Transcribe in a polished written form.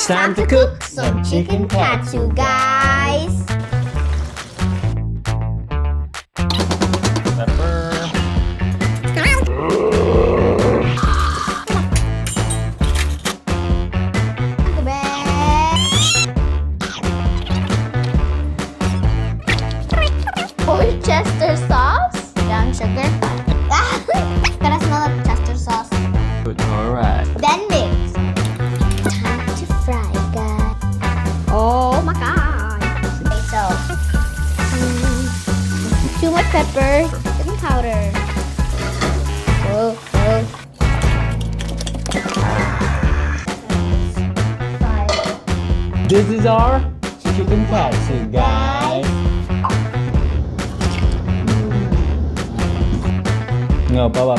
It's time to cook some chicken katsu, guys. Pepper. Worcester sauce, brown sugar. Gotta smell the Chester sauce. Alright. Then mix. Time to fry, guys. Oh my god. Okay, so too much pepper and powder. Oh, oh. This is our chicken katsu, guys. No, Papa.